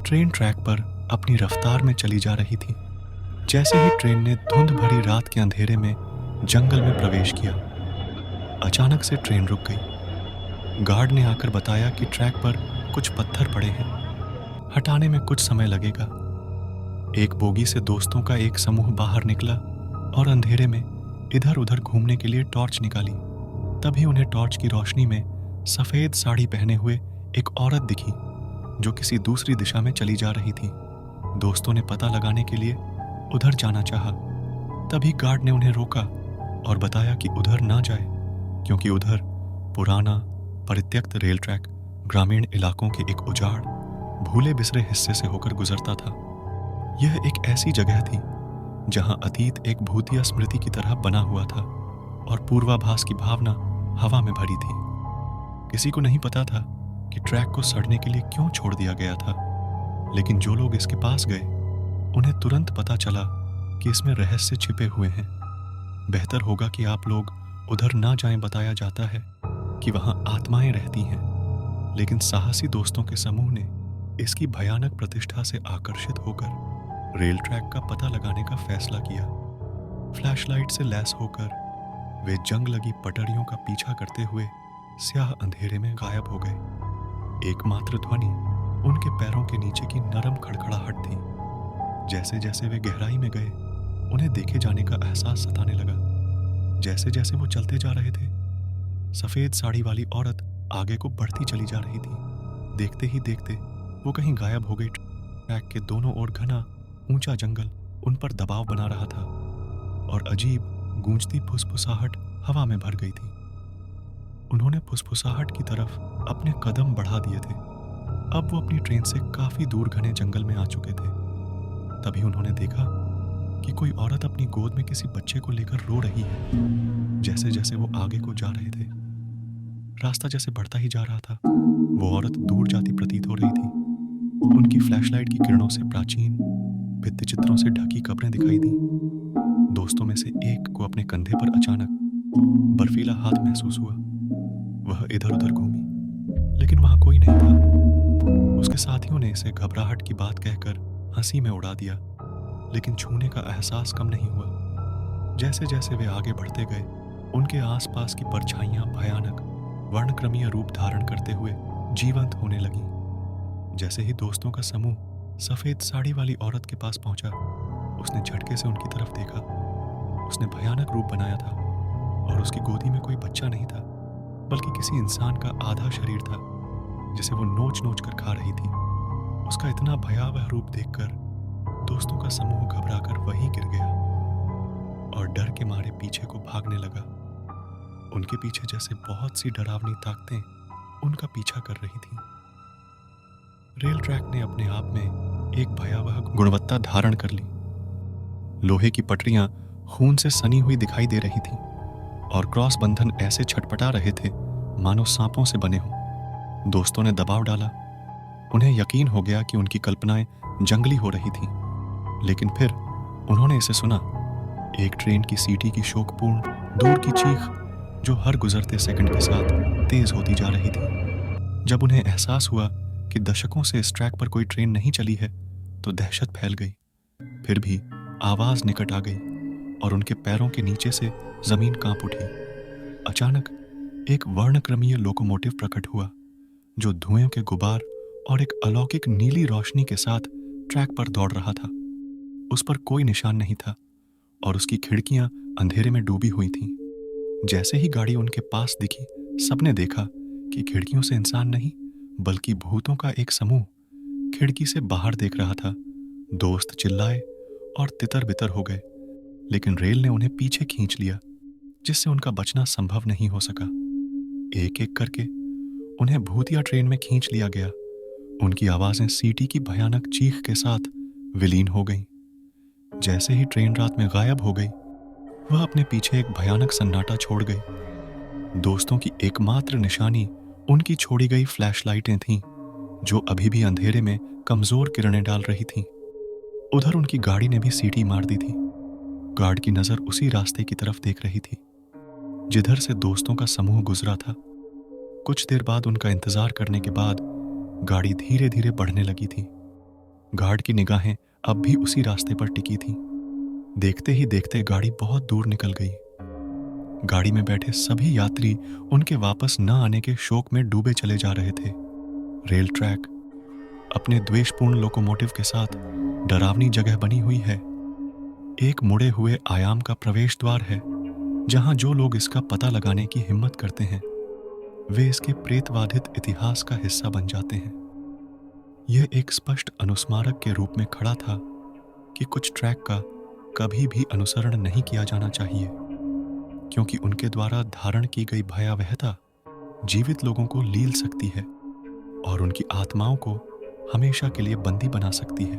Train track पर अपनी रफ्तार में चली जा रही थी। जैसे ही ट्रेन ने धुंध भरी रात के अंधेरे में जंगल में प्रवेश किया, अचानक से ट्रेन रुक गई। गार्ड ने आकर बताया कि ट्रैक पर कुछ पत्थर पड़े हैं, हटाने में कुछ समय लगेगा। एक बोगी से दोस्तों का एक समूह बाहर निकला और अंधेरे में इधर उधर घूमने के लिए टॉर्च निकाली। तभी उन्हें टॉर्च की रोशनी में सफेद साड़ी पहने हुए एक औरत दिखी जो किसी दूसरी दिशा में चली जा रही थी। दोस्तों ने पता लगाने के लिए उधर जाना चाहा। तभी गार्ड ने उन्हें रोका और बताया कि उधर ना जाए, क्योंकि उधर पुराना परित्यक्त रेल ट्रैक ग्रामीण इलाकों के एक उजाड़ भूले बिसरे हिस्से से होकर गुजरता था। यह एक ऐसी जगह थी जहां अतीत एक भूतिया स्मृति की तरह बना हुआ था और पूर्वाभास की भावना हवा में भरी थी। किसी को नहीं पता था कि ट्रैक को सड़ने के लिए क्यों छोड़ दिया गया था, लेकिन जो लोग इसके पास गए उन्हें तुरंत पता चला कि इसमें रहस्य छिपे हुए हैं। बेहतर होगा कि आप लोग उधर ना जाएं। बताया जाता है कि वहां आत्माएं रहती हैं, लेकिन साहसी दोस्तों के समूह ने इसकी भयानक प्रतिष्ठा से आकर्षित होकर रेल ट्रैक का पता लगाने का फैसला किया। फ्लैशलाइट से लैस होकर वे जंग लगी पटरियों का पीछा करते हुए स्याह अंधेरे में गायब हो गए। एकमात्र ध्वनि उनके पैरों के नीचे की नरम खड़खड़ाहट थी। जैसे जैसे वे गहराई में गए, उन्हें देखे जाने का एहसास सताने लगा। जैसे जैसे वो चलते जा रहे थे, सफेद साड़ी वाली औरत आगे को बढ़ती चली जा रही थी। देखते ही देखते वो कहीं गायब हो गई। ट्रैक के दोनों ओर घना ऊंचा जंगल उन पर दबाव बना रहा था और अजीब गूंजती फुसफुसाहट हवा में भर गई थी। उन्होंने फुसफुसाहट की तरफ अपने कदम बढ़ा दिए थे। अब वो अपनी ट्रेन से काफी दूर घने जंगल में आ चुके थे। तभी उन्होंने देखा कि कोई औरत अपनी गोद में किसी बच्चे को लेकर रो रही है। जैसे जैसे वो आगे को जा रहे थे, रास्ता जैसे बढ़ता ही जा रहा था, वो औरत दूर जाती प्रतीत हो रही थी। उनकी फ्लैशलाइट की किरणों से प्राचीन भित्ति चित्रों से ढकी कब्रें दिखाई दी। दोस्तों में से एक को अपने कंधे पर अचानक बर्फीला हाथ महसूस हुआ। वह इधर उधर घूमी, लेकिन वहां कोई नहीं था। उसके साथियों ने इसे घबराहट की बात कहकर हंसी में उड़ा दिया, लेकिन छूने का एहसास कम नहीं हुआ। जैसे जैसे वे आगे बढ़ते गए, उनके आसपास की परछाइयां भयानक वर्णक्रमीय रूप धारण करते हुए जीवंत होने लगी। जैसे ही दोस्तों का समूह सफेद साड़ी वाली औरत के पास पहुंचा, उसने झटके से उनकी तरफ देखा। उसने भयानक रूप बनाया था और उसकी गोदी में कोई बच्चा नहीं था, बल्कि किसी इंसान का आधा शरीर था जिसे वो नोच नोच कर खा रही थी। उसका इतना भयावह रूप देखकर दोस्तों का समूह घबराकर वहीं गिर गया और डर के मारे पीछे को भागने लगा। उनके पीछे जैसे बहुत सी डरावनी ताकतें उनका पीछा कर रही थीं। रेल ट्रैक ने अपने आप में एक भयावह गुणवत्ता धारण कर ली। लोहे की पटरियां खून से सनी हुई दिखाई दे रही थीं और क्रॉस बंधन ऐसे छटपटा रहे थे मानो सांपों से बने हों। दोस्तों ने दबाव डाला। उन्हें यकीन हो गया कि उनकी कल्पनाएं जंगली हो रही थीं, लेकिन फिर उन्होंने इसे सुना। एक ट्रेन की सीटी की शोकपूर्ण दूर की चीख जो हर गुजरते सेकंड के साथ तेज होती जा रही थी। जब उन्हें एहसास हुआ कि दशकों से इस ट्रैक पर कोई ट्रेन नहीं चली है, तो दहशत फैल गई। फिर भी आवाज निकट आ गई और उनके पैरों के नीचे से जमीन कांप उठी। अचानक एक वर्णक्रमीय लोकोमोटिव प्रकट हुआ जो धुएं के गुबार और एक अलौकिक नीली रोशनी के साथ ट्रैक पर दौड़ रहा था। उस पर कोई निशान नहीं था और उसकी खिड़कियां अंधेरे में डूबी हुई थीं। जैसे ही गाड़ी उनके पास दिखी, सबने देखा कि खिड़कियों से इंसान नहीं, बल्कि भूतों का एक समूह खिड़की से बाहर देख रहा था। दोस्त चिल्लाए और तितर बितर हो गए, लेकिन रेल ने उन्हें पीछे खींच लिया, जिससे उनका बचना संभव नहीं हो सका। एक एक करके उन्हें भूतिया ट्रेन में खींच लिया गया। उनकी आवाजें सीटी की भयानक चीख के साथ विलीन हो गईं। जैसे ही ट्रेन रात में गायब हो गई, वह अपने पीछे एक भयानक सन्नाटा छोड़ गई। दोस्तों की एकमात्र निशानी उनकी छोड़ी गई फ्लैशलाइटें थीं, जो अभी भी अंधेरे में कमजोर किरणें डाल रही थीं। उधर उनकी गाड़ी ने भी सीटी मार दी थी। गार्ड की नजर उसी रास्ते की तरफ देख रही थी जिधर से दोस्तों का समूह गुजरा था। कुछ देर बाद उनका इंतजार करने के बाद गाड़ी धीरे धीरे बढ़ने लगी थी। गार्ड की निगाहें अब भी उसी रास्ते पर टिकी थीं। देखते ही देखते गाड़ी बहुत दूर निकल गई। गाड़ी में बैठे सभी यात्री उनके वापस न आने के शोक में डूबे चले जा रहे थे। रेल ट्रैक अपने द्वेषपूर्ण लोकोमोटिव के साथ डरावनी जगह बनी हुई है। एक मुड़े हुए आयाम का प्रवेश द्वार है, जहां जो लोग इसका पता लगाने की हिम्मत करते हैं वे इसके प्रेतवाधित इतिहास का हिस्सा बन जाते हैं। यह एक स्पष्ट अनुस्मारक के रूप में खड़ा था कि कुछ ट्रैक का कभी भी अनुसरण नहीं किया जाना चाहिए, क्योंकि उनके द्वारा धारण की गई भयावहता जीवित लोगों को लील सकती है और उनकी आत्माओं को हमेशा के लिए बंदी बना सकती है।